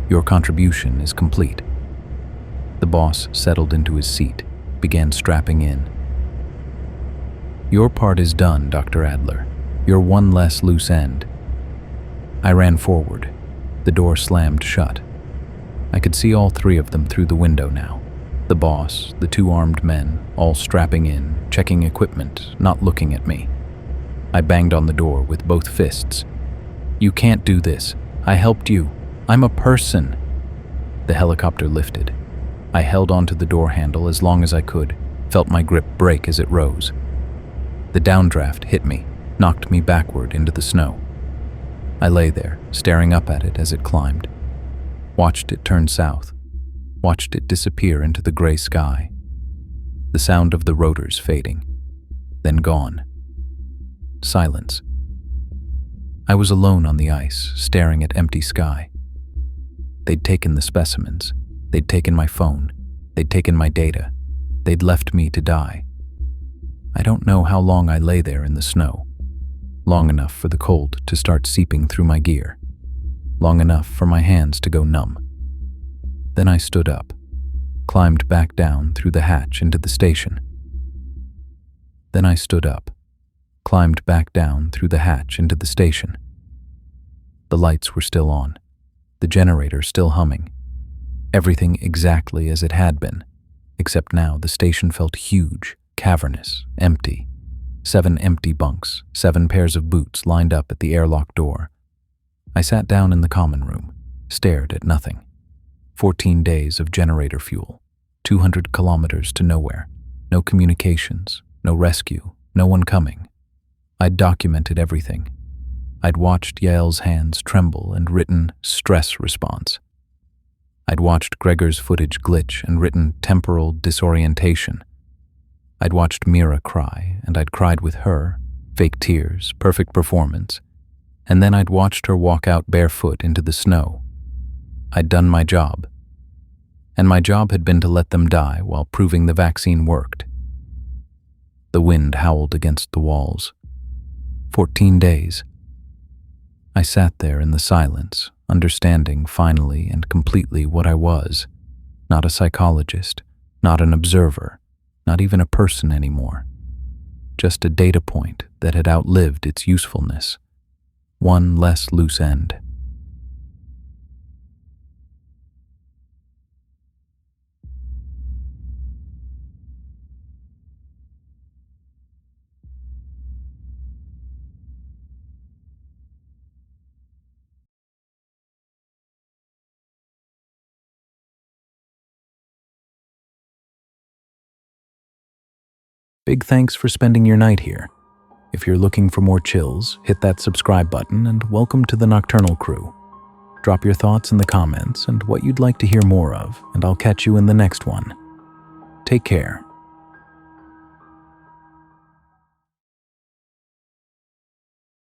Your contribution is complete. The boss settled into his seat, began strapping in. Your part is done, Dr. Adler. You're one less loose end. I ran forward. The door slammed shut. I could see all three of them through the window now. The boss, the two armed men, all strapping in, checking equipment, not looking at me. I banged on the door with both fists. You can't do this. I helped you. I'm a person. The helicopter lifted. I held onto the door handle as long as I could, felt my grip break as it rose. The downdraft hit me, knocked me backward into the snow. I lay there, staring up at it as it climbed. Watched it turn south. Watched it disappear into the gray sky. The sound of the rotors fading. Then gone. Silence. I was alone on the ice, staring at empty sky. They'd taken the specimens. They'd taken my phone. They'd taken my data. They'd left me to die. I don't know how long I lay there in the snow. Long enough for the cold to start seeping through my gear. Long enough for my hands to go numb. Then I stood up, climbed back down through the hatch into the station. Then I stood up, climbed back down through the hatch into the station. The lights were still on, the generator still humming. Everything exactly as it had been, except now the station felt huge, cavernous, empty. 7 empty bunks, 7 pairs of boots lined up at the airlock door. I sat down in the common room, stared at nothing. 14 days of generator fuel, 200 kilometers to nowhere, no communications, no rescue, no one coming. I'd documented everything. I'd watched Yael's hands tremble and written stress response. I'd watched Gregor's footage glitch and written temporal disorientation. I'd watched Mira cry, and I'd cried with her, fake tears, perfect performance, and then I'd watched her walk out barefoot into the snow. I'd done my job, and my job had been to let them die while proving the vaccine worked. The wind howled against the walls. 14 days. I sat there in the silence, understanding finally and completely what I was. Not a psychologist, not an observer, not even a person anymore. Just a data point that had outlived its usefulness. One less loose end. Big thanks for spending your night here. If you're looking for more chills, hit that subscribe button and welcome to the Nocturnal Crew. Drop your thoughts in the comments and what you'd like to hear more of, and I'll catch you in the next one. Take care.